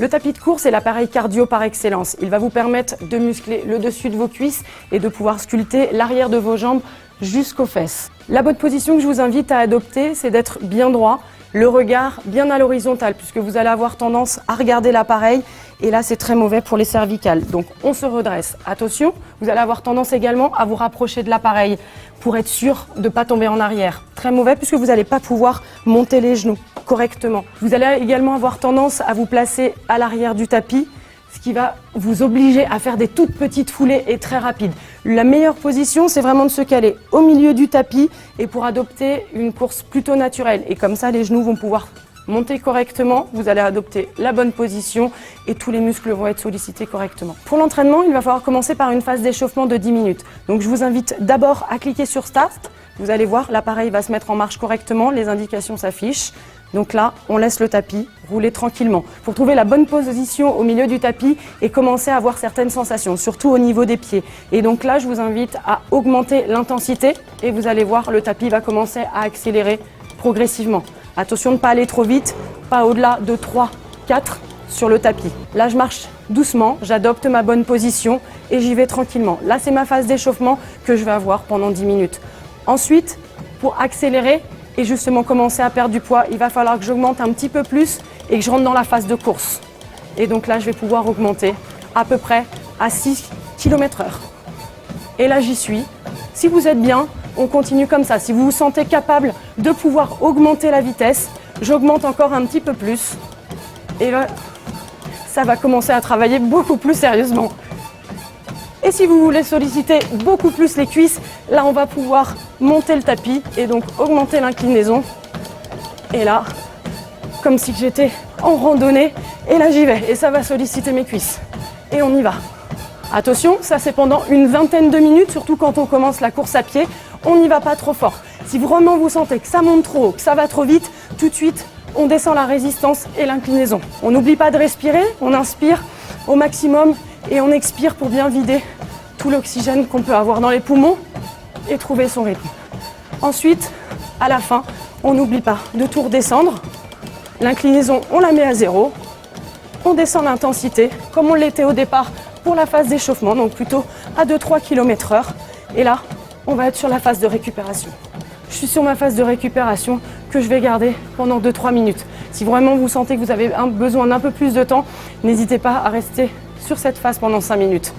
Le tapis de course est l'appareil cardio par excellence. Il va vous permettre de muscler le dessus de vos cuisses et de pouvoir sculpter l'arrière de vos jambes jusqu'aux fesses. La bonne position que je vous invite à adopter, c'est d'être bien droit, le regard bien à l'horizontale, puisque vous allez avoir tendance à regarder l'appareil, et là c'est très mauvais pour les cervicales. Donc on se redresse. Attention, vous allez avoir tendance également à vous rapprocher de l'appareil pour être sûr de ne pas tomber en arrière. Très mauvais puisque vous n'allez pas pouvoir monter les genoux correctement. Vous allez également avoir tendance à vous placer à l'arrière du tapis, ce qui va vous obliger à faire des toutes petites foulées et très rapides. La meilleure position, c'est vraiment de se caler au milieu du tapis et pour adopter une course plutôt naturelle. Et comme ça, les genoux vont pouvoir monter correctement, vous allez adopter la bonne position et tous les muscles vont être sollicités correctement. Pour l'entraînement, il va falloir commencer par une phase d'échauffement de 10 minutes. Donc je vous invite d'abord à cliquer sur Start. Vous allez voir, l'appareil va se mettre en marche correctement, les indications s'affichent. Donc là, on laisse le tapis rouler tranquillement. Pour trouver la bonne position au milieu du tapis et commencer à avoir certaines sensations, surtout au niveau des pieds. Et donc là, je vous invite à augmenter l'intensité et vous allez voir, le tapis va commencer à accélérer progressivement. Attention de ne pas aller trop vite, pas au-delà de 3, 4 sur le tapis. Là, je marche doucement, j'adopte ma bonne position et j'y vais tranquillement. Là, c'est ma phase d'échauffement que je vais avoir pendant 10 minutes. Ensuite, pour accélérer et justement commencer à perdre du poids, il va falloir que j'augmente un petit peu plus et que je rentre dans la phase de course. Et donc là, je vais pouvoir augmenter à peu près à 6 km/h. Et là, j'y suis. Si vous êtes bien, on continue comme ça. Si vous vous sentez capable de pouvoir augmenter la vitesse, j'augmente encore un petit peu plus. Et là, ça va commencer à travailler beaucoup plus sérieusement. Et si vous voulez solliciter beaucoup plus les cuisses, là, on va pouvoir monter le tapis et donc augmenter l'inclinaison. Et là, comme si j'étais en randonnée, et là, j'y vais. Et ça va solliciter mes cuisses. Et on y va. Attention, ça c'est pendant une vingtaine de minutes, surtout quand on commence la course à pied. On n'y va pas trop fort. Si vraiment vous sentez que ça monte trop haut, que ça va trop vite, tout de suite, on descend la résistance et l'inclinaison. On n'oublie pas de respirer, on inspire au maximum et on expire pour bien vider tout l'oxygène qu'on peut avoir dans les poumons et trouver son rythme. Ensuite, à la fin, on n'oublie pas de tout redescendre. L'inclinaison, on la met à 0. On descend l'intensité, comme on l'était au départ pour la phase d'échauffement, donc plutôt à 2-3 km/h. Et là, on va être sur la phase de récupération. Je suis sur ma phase de récupération que je vais garder pendant 2-3 minutes. Si vraiment vous sentez que vous avez besoin d'un peu plus de temps, n'hésitez pas à rester sur cette phase pendant 5 minutes.